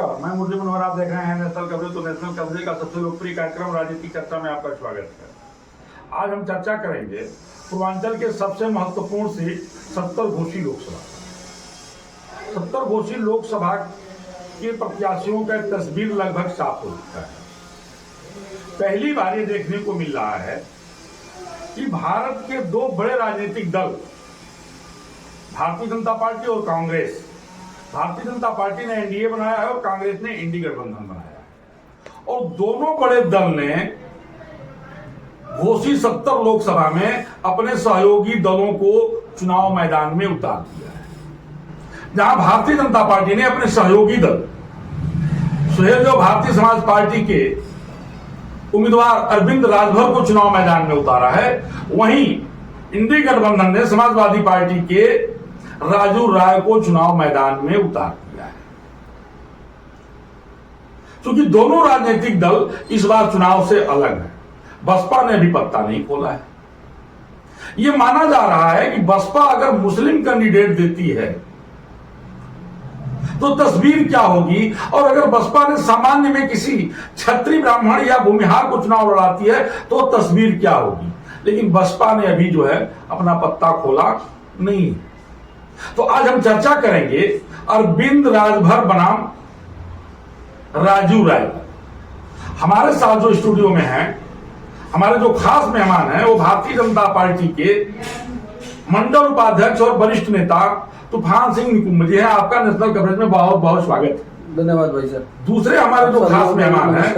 नमस्कार, मैं मुरली मनोहर। आप देख रहे हैं नेशनल कवरेज। तो नेशनल कवरेज का सबसे लोकप्रिय कार्यक्रम राजनीतिक चर्चा में आपका स्वागत है। आज हम चर्चा करेंगे पूर्वांचल के सबसे महत्वपूर्ण सीट 70 घोषी लोकसभा। 70 घोषी लोकसभा के प्रत्याशियों का तस्वीर लगभग साफ हो चुका है। पहली बार ये देखने को मिल रहा है कि भारत के दो बड़े राजनीतिक दल, भारतीय जनता पार्टी और कांग्रेस, भारतीय जनता पार्टी ने एनडीए बनाया है और कांग्रेस ने इंडी गठबंधन बनाया है, और दोनों बड़े दल ने घोषित 70 लोकसभा में अपने सहयोगी दलों को चुनाव मैदान में उतार दिया है। जहां भारतीय जनता पार्टी ने अपने सहयोगी दल जो भारतीय समाज पार्टी के उम्मीदवार अरविंद राजभर को चुनाव मैदान में उतारा है, वहीं इंडी गठबंधन ने समाजवादी पार्टी के राजू राय को चुनाव मैदान में उतार दिया है। क्योंकि दोनों राजनीतिक दल इस बार चुनाव से अलग है। बसपा ने भी पत्ता नहीं खोला है। यह माना जा रहा है कि बसपा अगर मुस्लिम कैंडिडेट देती है तो तस्वीर क्या होगी, और अगर बसपा ने सामान्य में किसी क्षत्रिय ब्राह्मण या भूमिहार को चुनाव लड़ाती है तो तस्वीर क्या होगी। लेकिन बसपा ने अभी जो है अपना पत्ता खोला नहीं। तो आज हम चर्चा करेंगे अरविंद राजभर बनाम राजू राय। हमारे साथ जो स्टूडियो में हैं, हमारे जो खास मेहमान हैं, वो भारतीय जनता पार्टी के मंडल उपाध्यक्ष और वरिष्ठ नेता तूफान सिंह निकुंभ जी हैं। आपका नेशनल कवरेज में बहुत बहुत स्वागत है। धन्यवाद भाई सर। दूसरे हमारे जो खास मेहमान हैं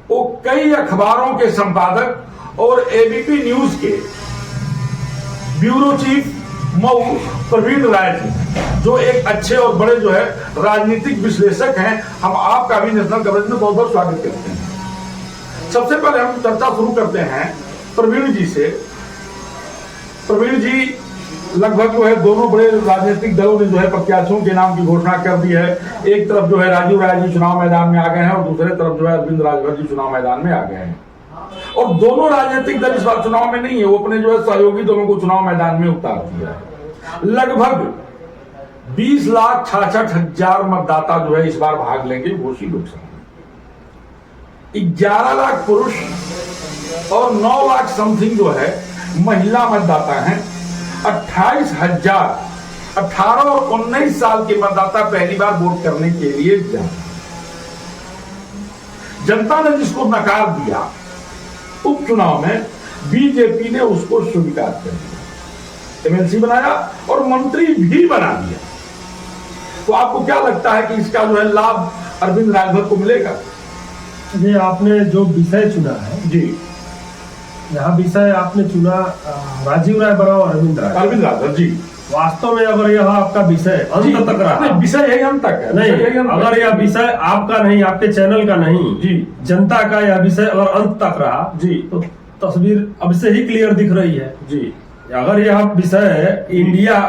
वो कई अखबारों के संपादक और एबीपी न्यूज के ब्यूरो चीफ मऊ प्रवीण राय जी, जो एक अच्छे और बड़े जो है राजनीतिक विश्लेषक हैं। हम आपका भी नेशनल कवरेज में बहुत बहुत स्वागत करते हैं। सबसे पहले हम चर्चा शुरू करते हैं प्रवीण जी से। प्रवीण जी, लगभग जो है दोनों बड़े राजनीतिक दलों ने जो है प्रत्याशियों के नाम की घोषणा कर दी है। एक तरफ जो है राजू राय जी चुनाव मैदान में आ गए हैं और दूसरे तरफ जो है अरविंद राजभर जी चुनाव मैदान में आ गए हैं। और दोनों राजनीतिक दल इस बार चुनाव में नहीं है, वो अपने जो है सहयोगी दलों को चुनाव मैदान में उतार दिया है। लगभग 20,66,000 मतदाता जो है इस बार भाग लेंगे घोषी लोकसभा में। 11 लाख पुरुष और 9 लाख समथिंग जो है महिला मतदाता हैं। 28,000 18 और 19 साल के मतदाता पहली बार वोट करने के लिए जा। जनता ने जिसको नकार दिया उपचुनाव में, बीजेपी ने उसको स्वीकार कर दिया, एमएलसी बनाया और मंत्री भी बना दिया। तो आपको क्या लगता है कि इसका जो है लाभ अरविंद राजभर को मिलेगा? ये आपने जो विषय चुना है जी, यहाँ विषय आपने चुना राजीव राय बनाओ अरविंद राजभर जी। वास्तव में अगर यह आपका विषय अंत तक रहा, विषय यही अंत तक है। नहीं, अगर यह विषय आपका नहीं, आपके चैनल का नहीं जी, जनता का यह विषय अगर अंत तक रहा जी, तो तस्वीर अब से ही क्लियर दिख रही है जी। अगर यह विषय इंडिया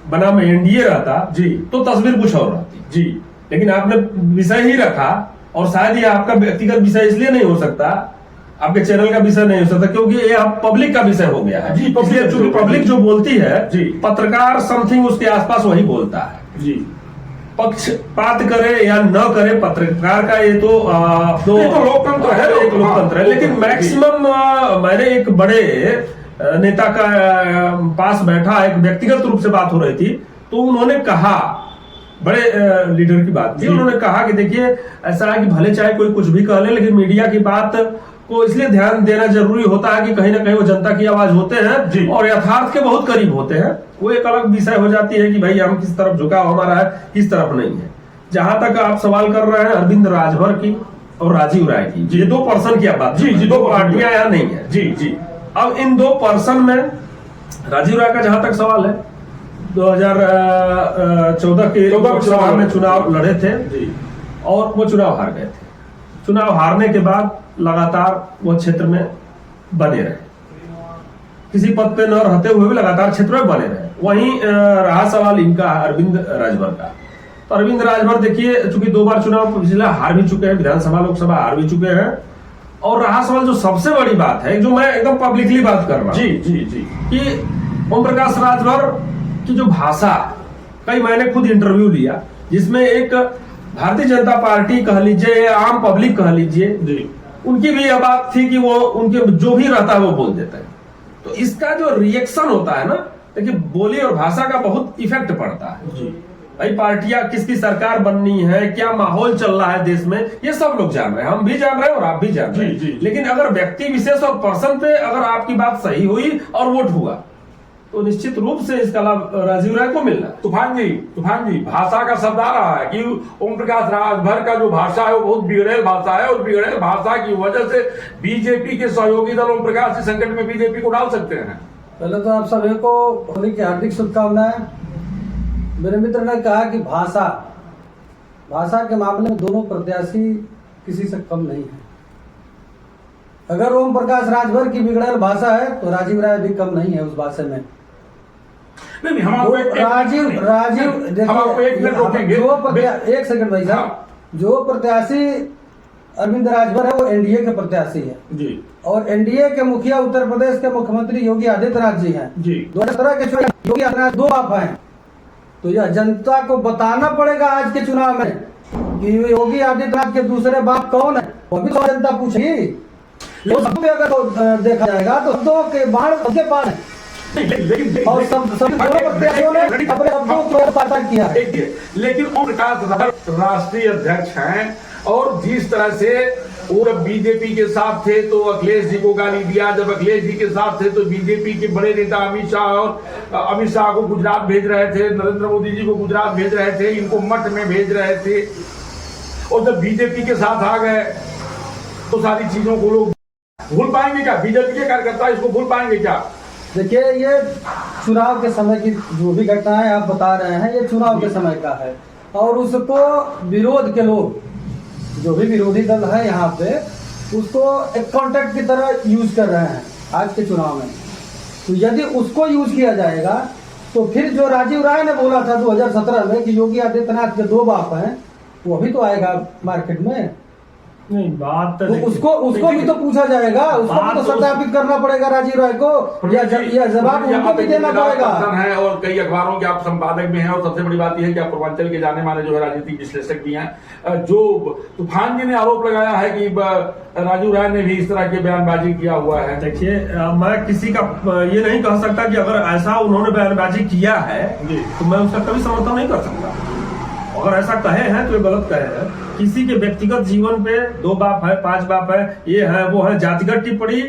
बनाम एनडीए रहता जी तो तस्वीर कुछ और रहती जी। लेकिन आपने विषय ही रखा, और शायद यह आपका व्यक्तिगत विषय इसलिए नहीं हो सकता, आपके चैनल का विषय नहीं हो सकता, क्योंकि ये आप पब्लिक का विषय हो गया है जी। चूंकि पब्लिक जो बोलती है जी, पत्रकार समथिंग उसके आसपास वही बोलता है जी। पक्षपात करे या न करे पत्रकार का ये तो लोकतंत्र है, एक लोकतंत्र है। लेकिन मैक्सिमम मैंने एक बड़े नेता का पास बैठा, एक व्यक्तिगत रूप से बात हो रही थी, तो उन्होंने कहा, बड़े लीडर की बात थी, उन्होंने कहा कि देखिए ऐसा है कि भले चाहे कोई कुछ भी कह ले, लेकिन मीडिया की बात को इसलिए ध्यान देना जरूरी होता है कि कहीं ना कहीं वो जनता की आवाज होते हैं और यथार्थ के बहुत करीब होते हैं। वो एक अलग विषय हो जाती है कि भाई हम किस तरफ झुकाव हमारा है, किस तरफ नहीं है। जहां तक आप सवाल कर रहे हैं अरविंद राजभर की और राजीव राय की, ये 2 पर्सन की आप बात जी, दो पार्टियां यहाँ नहीं है जी जी। अब इन 2 पर्सन में राजीव राय का जहां तक सवाल है, 2014 के लोकसभा में चुनाव लड़े थे जी, और वो चुनाव हार गए थे। चुनाव हारने के बाद लगातार वो क्षेत्र में बने रहे, किसी पद पे न रहते हुए भी लगातार क्षेत्र में बने रहे। वहीं रहा सवाल इनका अरविंद राजभर का। तो अरविंद राजभर देखिए, चूंकि 2 बार चुनाव पिछला हार भी चुके हैं, विधानसभा लोकसभा हार भी चुके हैं, और रहा सवाल जो सबसे बड़ी बात है, जो मैं एकदम पब्लिकली बात कर रहा हूं जी जी जी, कि ओम प्रकाश राजभर की जो भाषा, कई मैंने खुद इंटरव्यू लिया जिसमें एक भारतीय जनता पार्टी कह लीजिए या आम पब्लिक कह लीजिए जी उनकी भी यह बात थी कि वो उनके जो भी रहता है वो बोल देता है। तो इसका जो रिएक्शन होता है ना, देखिए बोली और भाषा का बहुत इफेक्ट पड़ता है। जी भाई पार्टियां किसकी सरकार बननी है, क्या माहौल चल रहा है देश में, ये सब लोग जान रहे हैं, हम भी जान रहे हैं और आप भी जान रहे हैं। जी, जी। लेकिन अगर व्यक्ति विशेष और पर्सन पे अगर आपकी बात सही हुई और वोट हुआ तो निश्चित रूप से इसका लाभ राजीव राय को मिलना है। तूफान जी भाषा का शब्द आ रहा है कि ओम प्रकाश राजभर का जो भाषा है वो बहुत बिगड़ेल भाषा है, और बिगड़ेल भाषा की वजह से बीजेपी के सहयोगी दल ओम प्रकाश इस संकट में बीजेपी को डाल सकते हैं। पहले तो आप सभी को होली की हार्दिक शुभकामनाएं। मेरे मित्र ने कहा कि भाषा के मामले में दोनों प्रत्याशी किसी से कम नहीं है। अगर ओम प्रकाश राजभर की बिगड़ेल भाषा है तो राजीव राय भी कम नहीं है उस भाषा में। नहीं हम आपको हम आपको एक मिनट रोकेंगे। एक सेकंड भाई साहब, जो प्रत्याशी अरविंद राजभर है वो एनडीए के प्रत्याशी है जी, और एनडीए के मुखिया उत्तर प्रदेश के मुख्यमंत्री योगी आदित्यनाथ जी हैं जी। 2017 के चुनाव योगी आदित्यनाथ दो आप हैं, तो यह जनता को बताना पड़ेगा आज के चुनाव में कि योगी आदित्यनाथ के दूसरे बाप कौन है, वो भी तो जनता पूछेगी। अगर तो देखा जाएगा तो दो के बाढ़ सबके पास है और सब दोनों प्रत्याशियों ने अपने शब्दों को पता किया है। लेकिन ओम प्रकाश राजभर राष्ट्रीय अध्यक्ष हैं और जिस तरह से वो जब बीजेपी के साथ थे तो अखिलेश जी को गाली दिया, जब अखिलेश जी के साथ थे तो बीजेपी के बड़े नेता अमित शाह को गुजरात भेज रहे थे, नरेंद्र मोदी जी को गुजरात भेज रहे थे, इनको मठ में भेज रहे थे, और जब बीजेपी के साथ आ गए तो सारी चीजों को लोग भूल पाएंगे क्या? बीजेपी के कार्यकर्ता इसको भूल पाएंगे क्या? देखिए, ये चुनाव के समय की जो भी घटनाएं आप बता रहे हैं ये चुनाव के समय का है, और उसको विरोध के लोग जो भी विरोधी दल है यहाँ पे उसको एक कॉन्ट्रैक्ट की तरह यूज कर रहे हैं आज के चुनाव में। तो यदि उसको यूज किया जाएगा तो फिर जो राजीव राय ने बोला था 2017 में कि योगी आदित्यनाथ के दो बाप हैं, वो भी तो आएगा मार्केट में। नहीं बात तो उसको भी तो पूछा जाएगा, उसको भी तो सत्यापित करना पड़ेगा राजीव राय को, या जवाब उनको भी देना पड़ेगा। है और कई अखबारों के आप संपादक भी हैं, और सबसे बड़ी बात यह है कि आप पूर्वांचल के जाने माने जो है राजनीतिक विश्लेषक भी हैं। जो तूफान जी ने आरोप लगाया है कि राजीव राय ने भी इस तरह की बयानबाजी किया हुआ है। देखिए, मैं किसी का ये नहीं कह सकता कि अगर ऐसा उन्होंने बयानबाजी किया है तो मैं उसका कभी समर्थन नहीं कर सकता। अगर ऐसा कहे हैं तो ये गलत कहे हैं। किसी के व्यक्तिगत जीवन पे दो बाप है, पांच बाप है, ये है वो है, जातिगत टिप्पणी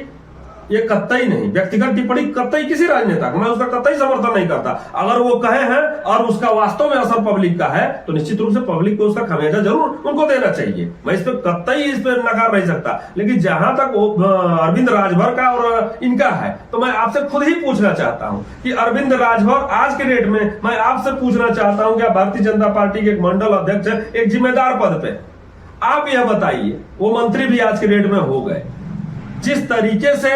ये कतई नहीं, व्यक्तिगत टिप्पणी कतई किसी राजनेता को मैं उसका कतई समर्थन नहीं करता। अगर वो कहे हैं और उसका वास्तव में असर पब्लिक का है तो निश्चित रूप से पब्लिक को उसका खामियाजा जरूर उनको देना चाहिए, मैं इस पर कतई इस पर नकार नहीं सकता। लेकिन जहां तक अरविंद राजभर का और इनका है तो मैं आपसे खुद ही पूछना चाहता हूं कि अरविंद राजभर आज के डेट में मैं आपसे पूछना चाहता हूं कि आप भारतीय जनता पार्टी के एक मंडल अध्यक्ष है, एक जिम्मेदार पद पे, आप यह बताइए, वो मंत्री भी आज के डेट में हो गए, जिस तरीके से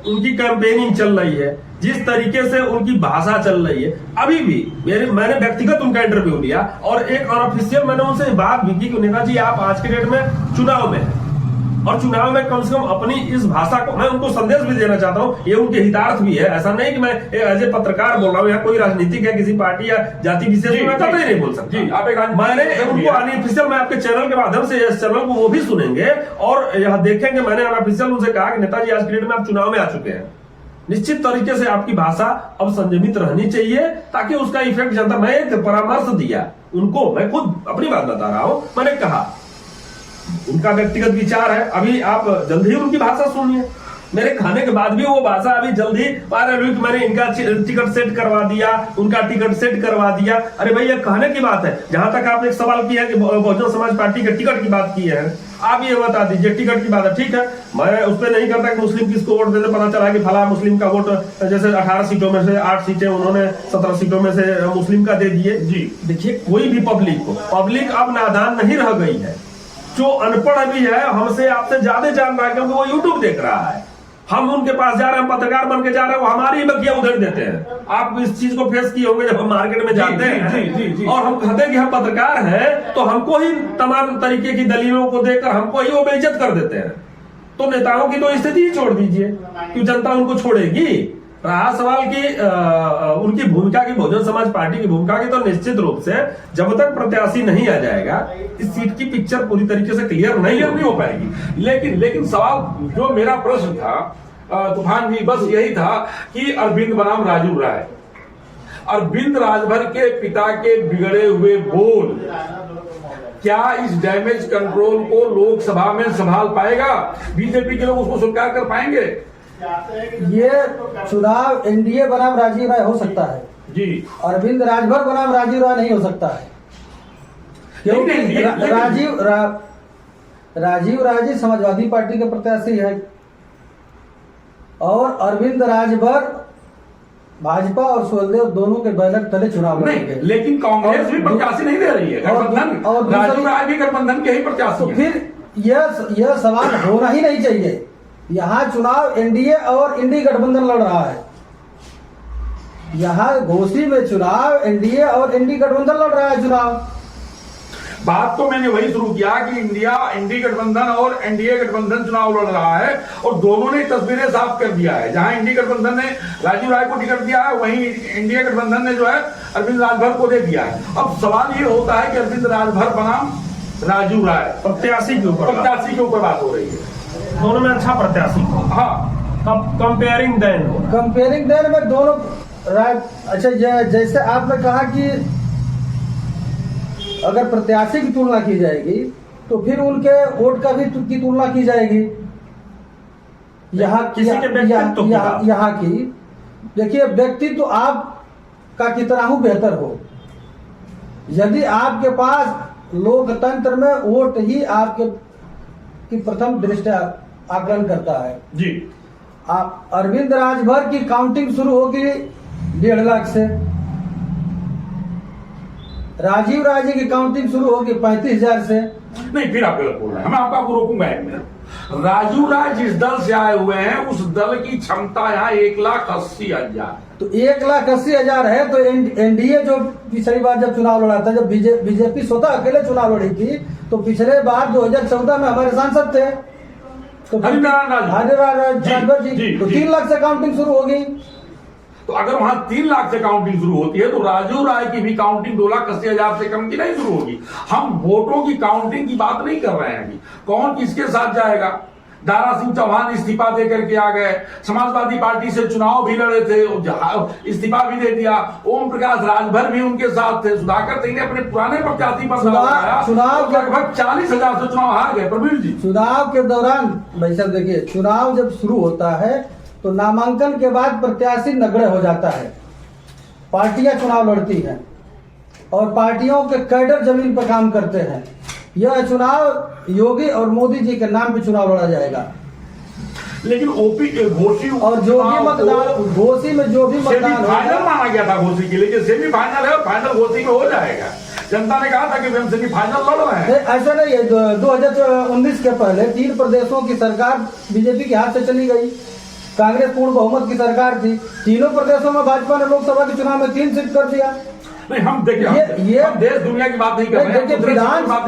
उनकी कैंपेनिंग चल रही है, जिस तरीके से उनकी भाषा चल रही है, अभी भी मैंने व्यक्तिगत उनका इंटरव्यू लिया और एक अनऑफिशियल मैंने उनसे बात भी की कि नेता जी आप आज के डेट में चुनाव में हैं और चुनाव में कम से कम अपनी इस भाषा को, मैं उनको संदेश भी देना चाहता हूं, ये उनके हितार्थ भी है। ऐसा नहीं कि मैं एज ए पत्रकार बोल रहा हूं, यहाँ कोई राजनीतिक है किसी पार्टी या जाति विशेष में कतई नहीं बोल सकता। मैंने उनको अनऑफिशियल, मैं आपके चैनल के माध्यम से इस चैनल को वो भी सुनेंगे और यह देखेंगे, मैंने अनऑफिशियल उनसे कहा कि नेताजी आज के डेट में आप चुनाव में आ चुके हैं, निश्चित तरीके से आपकी भाषा अब संयमित रहनी चाहिए ताकि उसका इफेक्ट जनता, मैं एक परामर्श दिया उनको, मैं खुद अपनी बात बता रहा हूं, मैंने कहा उनका व्यक्तिगत विचार है, अभी आप जल्द ही उनकी भाषा सुनिए, मेरे खाने के बाद भी वो भाषा अभी जल्दी मैंने इनका टिकट सेट करवा दिया, उनका टिकट सेट करवा दिया। अरे भाई ये कहने की बात है। जहां तक आपने एक सवाल किया कि बहुजन समाज पार्टी के टिकट की बात की है, आप ये बता दीजिए टिकट की बात है, ठीक है, मैं उस पर नहीं करता कि मुस्लिम किसको वोट देते, पता चला कि फला मुस्लिम का वोट, जैसे 18 सीटों में से 8 सीटें उन्होंने 17 सीटों में से मुस्लिम का दे दिए। जी देखिए, कोई भी पब्लिक अब नादान नहीं रह गई है, जो अनपढ़ भी है हमसे आपसे ज्यादा जान रहा है क्योंकि वो यूट्यूब देख रहा है। हम उनके पास जा रहे हैं, पत्रकार बन के जा रहे हैं, वो हमारी बकिया उधर देते हैं। आप इस चीज को फेस किए होंगे जब हम मार्केट में जाते हैं और हम कहते हैं कि हम पत्रकार हैं तो हमको ही तमाम तरीके की दलीलों को देकर हमको ही वो बेइज्जत कर देते हैं। तो नेताओं की तो स्थिति ही छोड़ दीजिए कि जनता उनको छोड़ेगी। रहा सवाल की उनकी भूमिका की, बहुजन समाज पार्टी की भूमिका की, तो निश्चित रूप से जब तक प्रत्याशी नहीं आ जाएगा इस सीट की पिक्चर पूरी तरीके से क्लियर नहीं हो पाएगी। लेकिन सवाल जो मेरा प्रश्न था तूफान जी, बस यही था कि अरविंद बनाम राजू राय, अरविंद राजभर के पिता के बिगड़े हुए बोल क्या इस डैमेज कंट्रोल को लोकसभा में संभाल पाएगा? बीजेपी के लोग उसको स्वीकार कर पाएंगे? ये चुनाव एनडीए बनाम राजीव राय हो सकता है जी, अरविंद राजभर बनाम राजीव राय नहीं हो सकता है, क्योंकि राजीव राय जी समाजवादी पार्टी के प्रत्याशी है और अरविंद राजभर भाजपा और सुहेलदेव दोनों के बैनर तले चुनाव लड़ेंगे। लेकिन कांग्रेस भी प्रत्याशी नहीं दे रही है, गठबंधन और राजीव राय भी गठबंधन के ही प्रत्याशी। तो फिर यह सवाल होना ही नहीं चाहिए। यहाँ चुनाव एनडीए और इंडी गठबंधन लड़ रहा है, यहाँ घोसी में चुनाव एनडीए और इंडी गठबंधन लड़ रहा है चुनाव। बात तो मैंने वही शुरू किया कि इंडी गठबंधन और एनडीए गठबंधन चुनाव लड़ रहा है और दोनों ने तस्वीरें साफ कर दिया है। जहां इंडी गठबंधन ने राजीव राय को टिकट दिया है, वहीं एनडीए गठबंधन ने जो है अरविंद राजभर को दे दिया है। अब सवाल ये होता है कि अरविंद राजभर बनाम राजू राय प्रत्याशी के ऊपर बात हो रही है, दोनों में अच्छा प्रत्याशी। हाँ, कंपेयरिंग देन में दोनों अच्छा, जैसे आपने कहा कि अगर प्रत्याशी की तुलना की जाएगी तो फिर उनके वोट का भी की तुलना की जाएगी। यहाँ यहाँ की देखिए, व्यक्तित्व आपका कितना हो बेहतर हो, यदि आपके पास लोकतंत्र में वोट ही आपके की प्रथम दृष्टया आकलन करता है जी। आप अरविंद राजभर की काउंटिंग शुरू होगी 1.5 लाख से, राजीव राय जी की काउंटिंग शुरू होगी 35,000 से। नहीं, फिर आप गलत बोल रहे हैं, मैं आपको रोकूंगा एक मिनट। राजू राय जिस दल से आए हुए हैं उस दल की क्षमता यहाँ 1,80,000। तो 1,80,000 है तो एनडीए जो पिछली बार जब चुनाव लड़ा था, जब बीजेपी स्वतः अकेले चुनाव लड़ी थी, तो पिछले बार 2014 में हमारे सांसद थे तो राजभर जी, तो 3 लाख से काउंटिंग शुरू होगी। तो अगर वहां 3 लाख से काउंटिंग शुरू होती है तो राजू राय की भी काउंटिंग 2,80,000 से कम की नहीं शुरू होगी। हम वोटों की काउंटिंग की बात नहीं कर रहे हैं अभी, कौन किसके साथ जाएगा। दारा सिंह चौहान इस्तीफा दे करके आ गए, समाजवादी पार्टी से चुनाव भी लड़े थे, इस्तीफा भी दे दिया। ओम प्रकाश राजभर भी उनके साथ थे, सुधाकर सिंह ने अपने पुराने प्रत्याशी पर चुनाव लगभग 40,000 से चुनाव हार गए। प्रवीण जी, चुनाव के दौरान भाई साहब देखिए, चुनाव जब शुरू होता है तो नामांकन के बाद प्रत्याशी नगण्य हो जाता है, पार्टियां चुनाव लड़ती हैं और पार्टियों के कैडर जमीन पर काम करते हैं। यह चुनाव योगी और मोदी जी के नाम पे चुनाव लड़ा जाएगा। लेकिन ओपी घोसी और जो भी मतदान घोसी में जो भी मतदान फाइनल माना गया था घोसी के लिए, सेमीफाइनल है, फाइनल घोसी में हो जाएगा। जनता ने कहा था कि हम सेमीफाइनल लड़ रहे हैं। ऐसा नहीं है, 2019 के पहले 3 प्रदेशों की सरकार बीजेपी के हाथ से चली गई, कांग्रेस पूर्ण बहुमत की सरकार थी, तीनों प्रदेशों में भाजपा ने लोकसभा के चुनाव में 3 सीट कर दिया। नहीं, हम देखिए हम देश दुनिया की बात नहीं कर रहे हैं,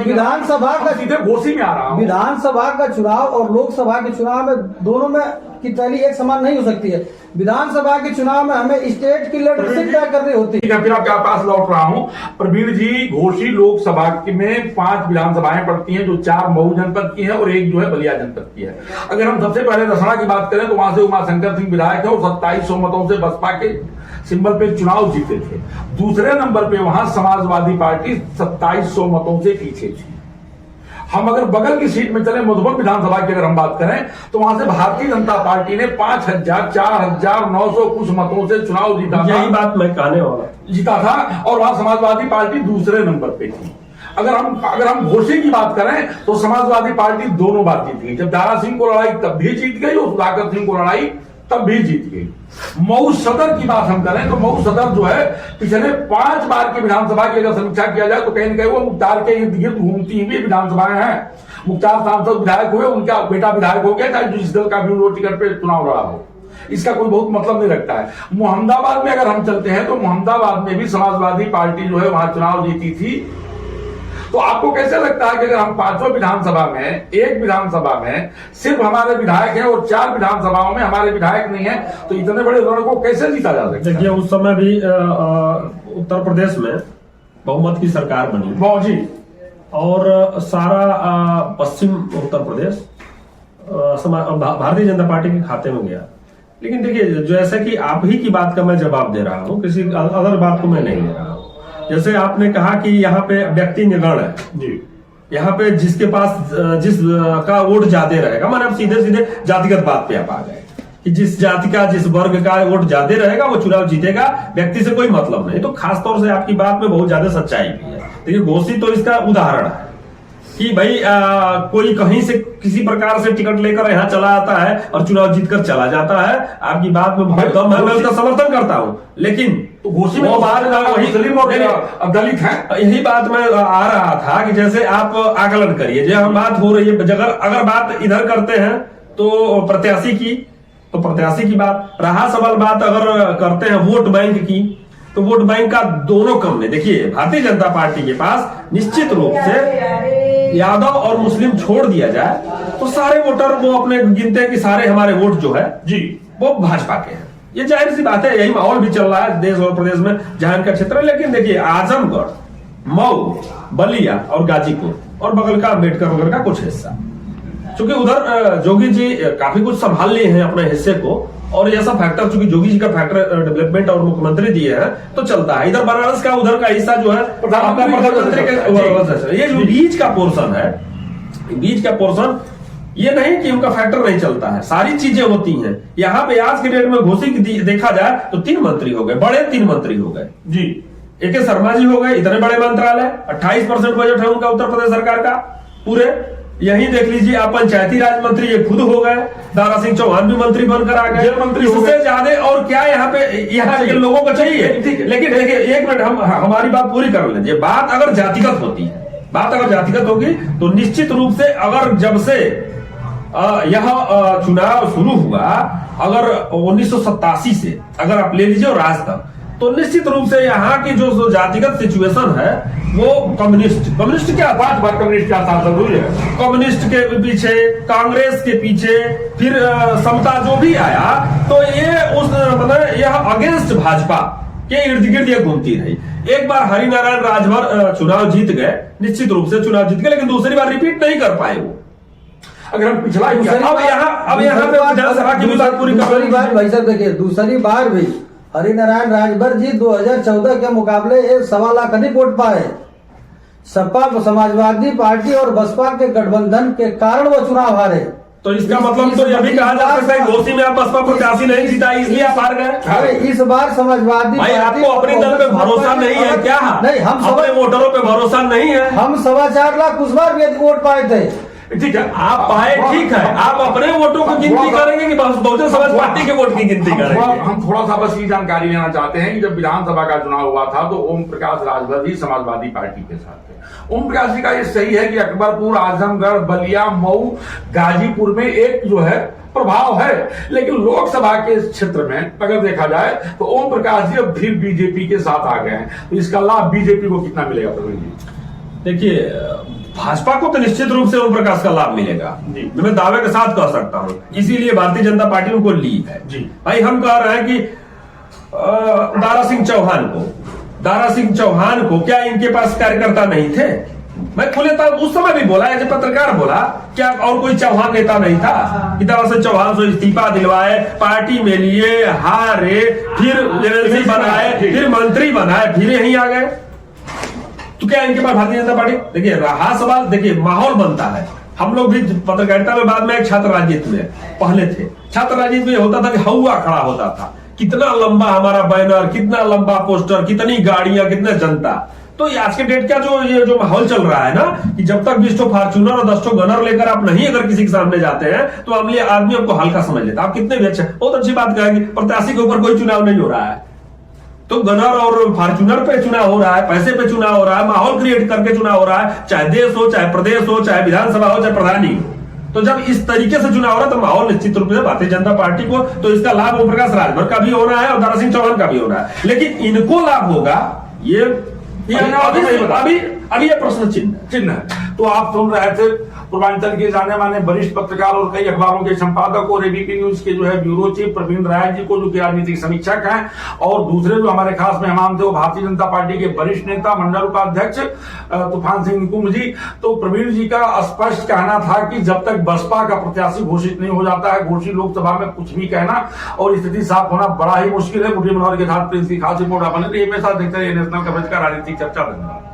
विधानसभा का सीधे घोसी में आ रहा हूं। विधानसभा का चुनाव और लोकसभा के चुनाव में दोनों में की टैली एक समान नहीं हो सकती है। विधानसभा के चुनाव में हमें स्टेट की लीडरशिप तय करनी होती है। फिर आपके पास लौट रहा हूं प्रवीण जी, घोसी लोकसभा में 5 विधानसभाएं पड़ती हैं, जो 4 मऊ जनपद की है और 1 जो है बलिया जनपद की है। अगर हम सबसे पहले रसड़ा की बात करें तो वहां से उमाशंकर सिंह विधायक है और 2700 मतों से बसपा के सिंबल पे चुनाव जीते थे। दूसरे नंबर पे वहां समाजवादी पार्टी 2700 मतों से पीछे थी। हम अगर बगल की सीट में चले, मधुबन विधानसभा की अगर हम बात करें तो वहां से भारतीय जनता पार्टी ने 4,900 कुछ मतों से चुनाव जीता था। यही बात मैं कहने वाला, जीता था और वहां समाजवादी पार्टी दूसरे नंबर पे थी। अगर हम घोसी की बात करें तो समाजवादी पार्टी दोनों बार जीत गई। जब दारा सिंह को लड़ाई तब भी जीत गई और सुधाकर सिंह को लड़ाई तब भी जीत गई। मऊ सदर की बात हम करें तो मऊ सदर जो है पिछले 5 बार की विधानसभा की अगर समीक्षा किया जाए तो कहीं न कहीं वो मुख्तार के इर्द गिर्द घूमती हुई विधानसभाएं हैं। मुख्तार सांसद विधायक हुए, उनका बेटा विधायक हो गया, चाहे जिस दल का भी वो टिकट पे चुनाव लड़ा हो, इसका कोई बहुत मतलब नहीं रखता है। मोहम्मदाबाद में अगर हम चलते हैं तो मोहम्मदाबाद में भी समाजवादी पार्टी जो है वहां चुनाव जीती थी तो आपको कैसे लगता है कि अगर हम 5 विधानसभा में, एक विधानसभा में सिर्फ हमारे विधायक हैं और 4 विधानसभाओं में हमारे विधायक नहीं है, तो इतने बड़े रण को कैसे जीता जा सकता है? देखिए उस समय भी उत्तर प्रदेश में बहुमत की सरकार बनी जी, और सारा पश्चिम उत्तर प्रदेश भारतीय जनता पार्टी के खाते में गया। लेकिन देखिए जैसे कि आप ही की बात का मैं जवाब दे रहा हूँ, किसी अदर बात को मैं नहीं दे रहा हूँ। जैसे आपने कहा कि यहाँ पे व्यक्ति निगण है जी, यहाँ पे जिसके पास जिस का वोट ज्यादा रहेगा, माने आप सीधे सीधे जातिगत बात पे आप आ गए कि जिस जाति का, जिस वर्ग का वोट ज्यादा रहेगा वो चुनाव जीतेगा, व्यक्ति से कोई मतलब नहीं। तो खास तौर से आपकी बात में बहुत ज्यादा सच्चाई भी है। देखिए घोषित तो इसका उदाहरण है कि भाई कोई कहीं से किसी प्रकार से टिकट लेकर यहाँ चला आता है और चुनाव जीतकर चला जाता है। आपकी बात में बहुत दम है, मैं उसका समर्थन करता हूँ, लेकिन तो घोषित वो बात वही मुस्लिम और दलित है। यही बात मैं आ रहा था कि जैसे आप आकलन करिए, जो हम बात हो रही है, अगर बात इधर करते हैं तो प्रत्याशी की बात रहा, सवाल बात अगर करते हैं वोट बैंक की, तो वोट बैंक का दोनों कम में देखिए भारतीय जनता पार्टी के पास निश्चित रूप से यादव और मुस्लिम छोड़ दिया जाए तो सारे वोटर वो अपने गिनते हैं कि सारे हमारे वोट जो है जी वो भाजपा के हैं। ये जाहिर सी बात है, यही माहौल भी चल रहा है देश और प्रदेश में जहां इनका क्षेत्र है। लेकिन देखिए आजमगढ़, मऊ, बलिया और गाजीपुर और बगल का अम्बेडकर नगर का कुछ हिस्सा, चूंकि उधर जोगी जी काफी कुछ संभाल लिए हैं अपने हिस्से को, और ऐसा फैक्टर चूंकि जोगी जी का फैक्टर डेवलपमेंट और मुख्यमंत्री दिए हैं तो चलता है। इधर बनारस का उधर का हिस्सा जो है प्रधानमंत्री के, ये जो बीच का पोर्शन है, बीच का पोर्शन ये नहीं कि उनका फैक्टर नहीं चलता है, सारी चीजें होती हैं। यहाँ पे आज के डेट में घोषित देखा जाए तो 3 मंत्री हो गए, बड़े 3 मंत्री हो गए जी। AK शर्मा जी हो गए, इतने बड़े मंत्रालय, 28% बजट है उनका उत्तर प्रदेश सरकार का पूरे। यही देख लीजिए आप पंचायती राज मंत्री ये खुद हो गए, दारा सिंह चौहान भी मंत्री बनकर आ गए, मंत्री इससे ज्यादा और क्या यहाँ के लोगों को चाहिए। लेकिन देखिए एक मिनट, हम हमारी बात पूरी कर लीजिए। बात अगर जातिगत होती है, बात अगर जातिगत होगी तो निश्चित रूप से अगर जब से यह चुनाव शुरू हुआ, अगर 1987 से अगर आप ले लीजिए और आज तक, तो निश्चित रूप से यहाँ की जो जातिगत सिचुएशन है वो कम्युनिस्ट क्या बात कम्युनिस्ट क्या था जरूरी है, कम्युनिस्ट के पीछे, कांग्रेस के पीछे, फिर समता जो भी आया तो ये उस मतलब यह अगेंस्ट भाजपा के इर्द गिर्द ये घूमती रही। एक बार हरिनारायण राजभर चुनाव जीत गए, निश्चित रूप से चुनाव जीत गए, लेकिन दूसरी बार रिपीट नहीं कर पाए वो। अगर हम पिछला अब यहाँ पे विधानसभा की बात पूरी दूसरी बार भाई साहब देखिए, दूसरी बार भी हरिनारायण राजभर जी 2014 के मुकाबले 1.25 लाख अधिक वोट पाए। सपा, समाजवादी पार्टी और बसपा के गठबंधन के कारण वो चुनाव हारे। तो इसका मतलब तो यह भी कहा जा सकता है घोषी में आप बसपा प्रत्याशी नहीं जीता इसलिए आप हार गए। इस बार समाजवादी भाई आपको अपने दल पे भरोसा नहीं है क्या? नहीं, हम अपने वोटरों पे भरोसा नहीं है। हम 4.25 लाख उस बार भी वोट पाए थे। ठीक है, आप पाए, ठीक है, आप अपने वोटों की गिनती करेंगे कि बहुजन समाज पार्टी के वोट की गिनती करेंगे? हम थोड़ा सा बस ये जानकारी लेना चाहते हैं कि जब विधानसभा का चुनाव हुआ था तो ओम प्रकाश राजभर जी समाजवादी पार्टी के साथ थे। ओम प्रकाश जी का ये सही है कि अकबरपुर, आजमगढ़, बलिया, मऊ, गाजीपुर में एक जो है प्रभाव है, लेकिन लोकसभा के क्षेत्र में अगर देखा जाए तो ओम प्रकाश जी अब फिर बीजेपी के साथ आ गए हैं, तो इसका लाभ बीजेपी को कितना मिलेगा प्रवीण जी? देखिए भाजपा को तो निश्चित रूप से ओम प्रकाश का लाभ मिलेगा, मैं दावे के साथ कह सकता हूं, इसीलिए भारतीय जनता पार्टी उनको ली है जी। भाई हम कह रहे हैं कि दारा सिंह चौहान को क्या इनके पास कार्यकर्ता नहीं थे? मैं खुले उस समय भी बोला, जब पत्रकार बोला, क्या और कोई चौहान नेता नहीं था? कि दारा सिंह चौहान से इस्तीफा दिलवाए, पार्टी में लिए, हारे, फिर बनाए, फिर मंत्री बनाए, फिर यहीं आ गए। तो क्या इनके पास भारतीय जनता पार्टी? देखिए रहा सवाल, देखिए माहौल बनता है। हम लोग भी पत्रकारिता में बाद में एक छात्र राजनीति में पहले थे। छात्र राजनीति में होता था कि हवा खड़ा होता था, कितना लंबा हमारा बैनर, कितना लंबा पोस्टर, कितनी गाड़ियां, कितना जनता। तो आज के डेट का जो माहौल चल रहा है ना, कि जब तक 20 फार्चूनर और 10 गनर लेकर आप नहीं अगर किसी के सामने जाते हैं तो आदमी आपको हल्का समझ लेता है। आप कितने भी अच्छे, बहुत अच्छी बात कहेंगे, प्रत्याशी के ऊपर कोई चुनाव नहीं हो रहा है, तो गनर और फॉर्च्यूनर पे चुनाव हो रहा है, पैसे पे चुनाव हो रहा है, माहौल क्रिएट करके चुनाव हो रहा है, चाहे देश हो, चाहे प्रदेश हो, चाहे विधानसभा हो, चाहे प्रधानी हो। तो जब इस तरीके से चुनाव हो रहा है तो माहौल निश्चित रूप से भारतीय जनता पार्टी को, तो इसका लाभ ओम प्रकाश राजभर का भी होना है और दारा सिंह चौहान का भी होना है। लेकिन इनको लाभ होगा ये अब ये प्रश्न चिन्ह चिन्ह है। तो आप सुन रहे थे पूर्वांचल के जाने माने वरिष्ठ पत्रकार और कई अखबारों के संपादक और एबीपी न्यूज के जो है ब्यूरो चीफ प्रवीण राय जी को, जो कि राजनीतिक समीक्षक हैं, और दूसरे जो हमारे खास मेहमान थे वो भारतीय जनता पार्टी के वरिष्ठ नेता मंडल उपाध्यक्ष तूफान सिंह निकुंज जी। तो प्रवीण जी का स्पष्ट कहना था कि जब तक बसपा का प्रत्याशी घोषित नहीं हो जाता है, घोषित लोकसभा में कुछ भी कहना और स्थिति साफ होना बड़ा ही मुश्किल है। मुठ्ठी मनोहर के साथ प्रिंस की खास रिपोर्ट बने रही। हमेशा देखते रहिए नेशनल कवरेज का राजनीतिक चर्चा। धन्यवाद।